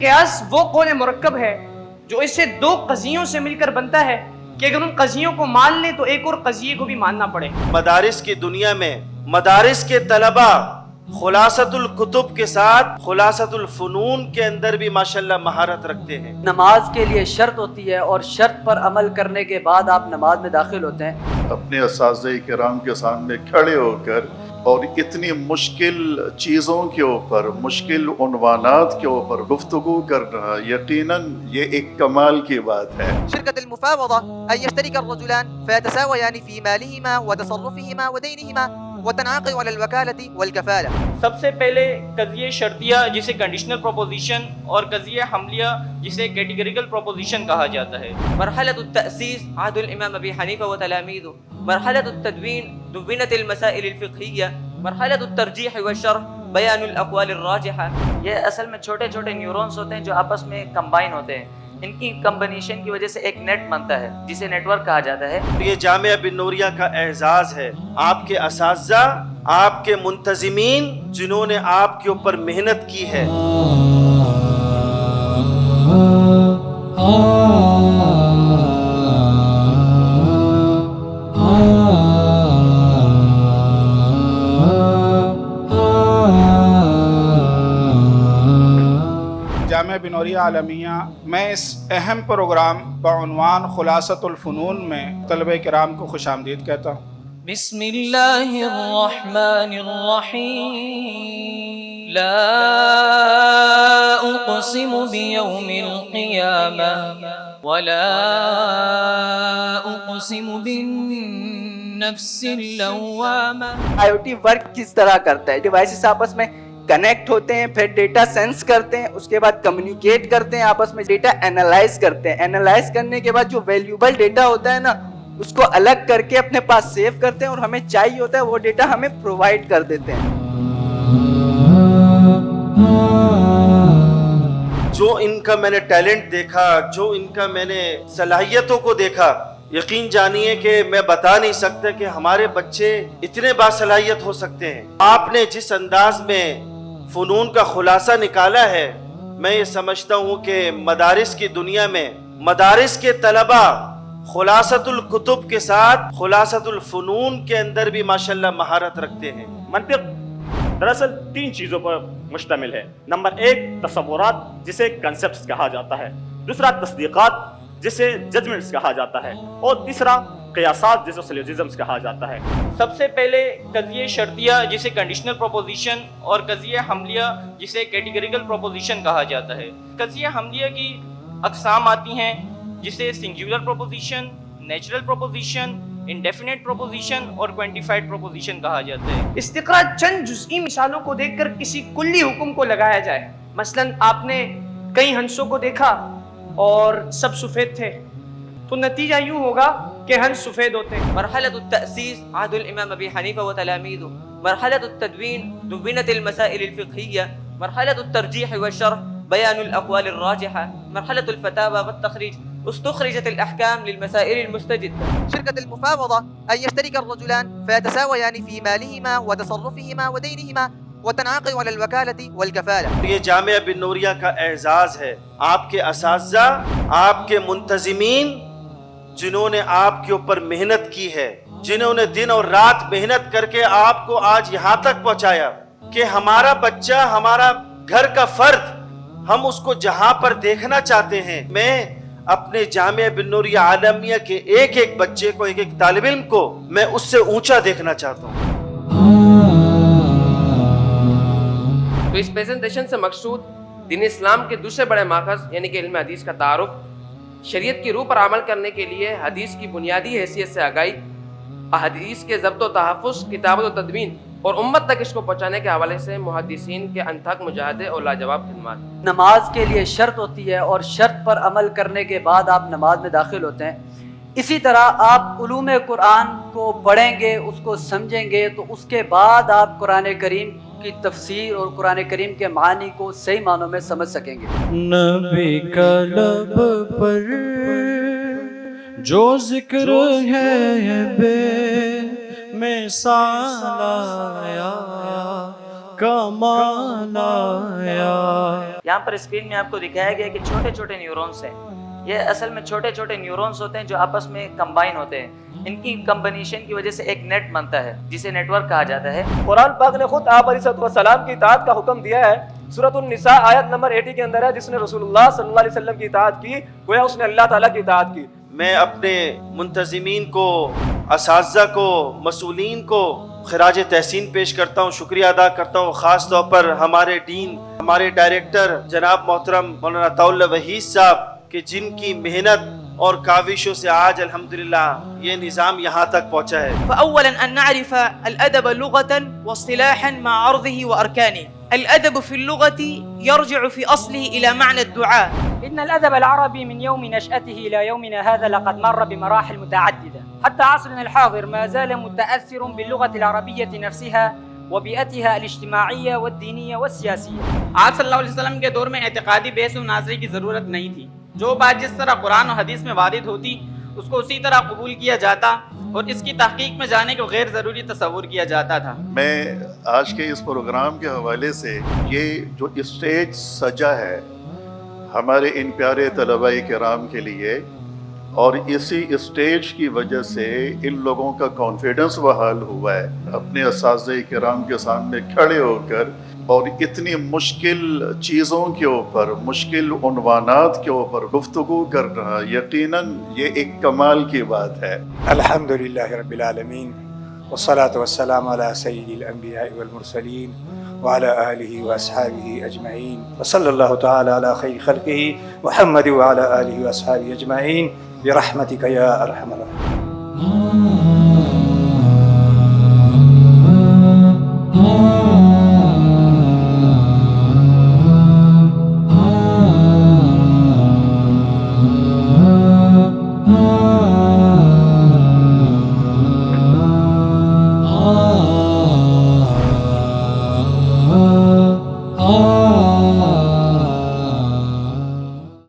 قیاس وہ قول مرکب ہے جو اس سے دو قضیوں سے مل کر بنتا ہے کہ اگر ان قضیوں کو مان لیں تو ایک اور قضیے کو بھی ماننا پڑے۔ مدارس کی دنیا میں مدارس کے طلبہ خلاصۃ الکتب کے ساتھ خلاصۃ الفنون کے اندر بھی ماشاءاللہ مہارت رکھتے ہیں۔ نماز کے لیے شرط ہوتی ہے اور شرط پر عمل کرنے کے بعد آپ نماز میں داخل ہوتے ہیں۔ اپنے اساتذہ کرام کے سامنے کھڑے ہو کر اور اتنی مشکل چیزوں کے اوپر، مشکل عنوانات کے اوپر گفتگو کرنا یقیناً یہ ایک کمال کی بات ہے۔ شركة المفاوضة أن يشترك الرجلان فيتساويان في مالهما وتصرفهما ودينهما وتنعقد على الوكالة والكفالة۔ سب سے پہلے قضیہ شرطیہ جسے کنڈیشنل پروپوزیشن اور قضیہ حملیہ جسے کیٹیگریکل پروپوزیشن کہا جاتا ہے۔ مرحلة التأسيس عهد الإمام أبي حنيفة وتلاميذه، مرحلة التدوين دونت المسائل الفقهية، مرحلة الترجيح والشرح بیان الاقوال الراجحة۔ یہ اصل میں چھوٹے چھوٹے نیورونز ہوتے ہیں جو آپس میں کمبائن ہوتے ہیں، ان کی کمبینیشن کی وجہ سے ایک نیٹ بنتا ہے جسے نیٹ ورک کہا جاتا ہے۔ یہ جامعہ بن نوریہ کا اعزاز ہے، آپ کے اساتذہ، آپ کے منتظمین جنہوں نے آپ کے اوپر محنت کی ہے۔ جامعہ بن نوریہ عالمیہ میں اس اہم پروگرام بعنوان خلاصۃ الفنون میں طلبہ کرام کو خوش آمدید کہتا ہوں۔ بسم اللہ الرحمن الرحیم لا اقسم بیوم القیامہ ولا اقسم بالنفس اللوامہ۔ آئی او ٹی ورک کس طرح کرتا ہے؟ ڈیوائسز آپس میں کنیکٹ ہوتے ہیں، پھر ڈیٹا سینس کرتے ہیں، اس کے بعد کمیونیکیٹ کرتے ہیں، آپس میں ڈیٹا اینالائز کرتے ہیں۔ اینالائز کرنے کے بعد جو ویلیوبل ڈیٹا ہوتا ہے نا، اس کو الگ کر کے اپنے پاس سیو کرتے ہیں اور ہمیں چاہیے ہوتا ہے وہ ڈیٹا ہمیں پرووائڈ کر دیتے ہیں۔ جو ان کا میں نے ٹیلنٹ دیکھا، جو ان کا میں نے صلاحیتوں کو دیکھا، یقین جانیے کہ میں بتا نہیں سکتا کہ ہمارے بچے اتنے باصلاحیت ہو سکتے ہیں۔ آپ نے جس انداز میں فنون کا خلاصہ نکالا ہے، میں یہ سمجھتا ہوں کہ مدارس کی دنیا میں مدارس کے طلبہ خلاصۃ الکتب کے ساتھ خلاصۃ الفنون کے اندر بھی ماشاءاللہ مہارت رکھتے ہیں۔ منطق دراصل تین چیزوں پر مشتمل ہے۔ نمبر ایک تصورات جسے کنسپٹس کہا جاتا ہے، دوسرا تصدیقات جسے ججمنٹس کہا جاتا ہے، اور تیسرا قیاسات جسے سیلوجزمز کہا جاتا ہے۔ سب سے پہلے قضیہ شرطیہ جسے کنڈیشنل پروپوزیشن اور قضیہ حملیہ جسے کیٹیگریکل پروپوزیشن کہا جاتا ہے۔ قضیہ حملیہ کی اقسام آتی ہیں جسے singular proposition, natural proposition, indefinite proposition اور کوانٹیفائڈ پروپوزیشن کہا جاتا ہے۔ استقرا چند جزئی مثالوں کو دیکھ کر کسی کلی حکم کو لگایا جائے۔ مثلاً آپ نے کئی ہنسوں کو دیکھا اور سب سفید تھے، تو نتیجہ یوں ہوگا کہ ہنس سفید ہوتے ہیں۔ مرحلة التأسيس عهد الإمام أبي حنيفة وتلاميذه، مرحلة التدوين دونت المسائل الفقهية، مرحلة الترجيح والشرح بيان الأقوال الراجحة، مرحلة الفتاوى والتخريج استخرجت الأحكام للمسائل المستجدة۔ شركة المفاوضة أن يشترك الرجلان فيتساويان في مالهما وتصرفهما ودينهما وتنعقد على الوكالة والكفالة۔ یہ جامعہ بن نوریہ کا اعزاز ہے، آپ کے اساتذہ، آپ کے منتظمین جنہوں نے آپ کے اوپر محنت کی ہے، جنہوں نے دن اور رات محنت کر کے آپ کو آج یہاں تک پہنچایا کہ ہمارا بچہ، ہمارا گھر کا فرد، ہم اس کو جہاں پر دیکھنا چاہتے ہیں۔ میں اپنے جامعہ بن نوریہ عالمیہ کے ایک ایک بچے کو، ایک ایک طالب علم کو میں اس سے اونچا دیکھنا چاہتا ہوں۔ تو اس پریزنٹیشن سے مقصود دین اسلام کے دوسرے بڑے ماخذ یعنی کہ علم حدیث کا تعارف، شریعت کی روح پر عمل کرنے کے لیے حدیث کی بنیادی حیثیت سے آگاہی، احادیث کے ضبط و تحفظ، کتابت و تدوین اور امت تک اس کو پہنچانے کے حوالے سے محدثین کے انتھک مجاہدے اور لاجواب خدمات۔ نماز کے لیے شرط ہوتی ہے اور شرط پر عمل کرنے کے بعد آپ نماز میں داخل ہوتے ہیں۔ اسی طرح آپ علوم قرآن کو پڑھیں گے، اس کو سمجھیں گے، تو اس کے بعد آپ قرآن کریم کی تفسیر اور قرآن کریم کے معانی کو صحیح معنوں میں سمجھ سکیں گے۔ نبی کا لب پر جو ذکر ہے بے مثال آیا کمال آیا. یہاں پر اسکرین میں آپ کو دکھایا گیا کہ چھوٹے چھوٹے نیورونس ہیں. یہ اصل میں چھوٹے چھوٹے نیورونس ہوتے ہیں جو آپس میں کمبائن ہوتے ہیں. ان کی کمبینیشن کی وجہ سے ایک نیٹ بنتا ہے جسے نیٹ ورک کہا جاتا ہے. قرآن پاک نے خود آپ علیہ السلام کی اطاعت کا حکم دیا ہے. سورۃ النساء آیت نمبر 80 کے اندر ہے جس نے رسول اللہ صلی اللہ علیہ وسلم کی اطاعت کی گویا اس نے اللہ تعالیٰ کی اطاعت کی. میں اپنے منتظمین کو، اساتذہ کو، مسئولین کو خراج تحسین پیش کرتا ہوں، شکریہ ادا کرتا ہوں. خاص طور پر ہمارے ڈین، ہمارے ڈائریکٹر جناب محترم مولانا طاء وحید صاحب کہ جن کی محنت اور کاوشوں سے آج الحمدللہ یہ نظام یہاں تک پہنچا ہے. فأولا أن نعرف الأدب لغة واصطلاحا مع عرضه وأركانه. الأدب في اللغة يرجع في أصله إلى معنى الدعاء. إن الأدب العربي من يوم نشأته إلى يومنا هذا لقد مر بمراحل متعددة حتى عصرنا الحاضر ما زال متأثر باللغة العربية نفسها وبيئتها الاجتماعية والدينية والسياسية. آپ صلی اللہ علیہ وسلم کے دور میں اعتقادی بحث و مناظرے کی ضرورت نہیں تھی. جو بات جس طرح قرآن و حدیث میں وارد ہوتی اس کو اسی طرح قبول کیا جاتا اور اس کی تحقیق میں جانے کو غیر ضروری تصور کیا جاتا تھا. میں آج کے اس پروگرام کے حوالے سے یہ جو اسٹیج سجا ہے ہمارے ان پیارے طلباء کرام کے لیے، اور اسی اسٹیج کی وجہ سے ان لوگوں کا کانفیڈنس بحال ہوا ہے اپنے اساتذہ کرام کے سامنے کھڑے ہو کر اور اتنی مشکل چیزوں کے اوپر، مشکل عنوانات کے اوپر گفتگو کرنا. یقیناً یہ ایک کمال کی بات ہے. الحمدللہ رب العالمین والصلاة والسلام على سید الانبیاء والمرسلین وعلى آلہ واصحابہ اجمعین وصلی اللہ تعالی علی خیر خلقہ محمد وعلى آلہ واصحابہ اجمعین برحمتک یا ارحم الراحمین. آ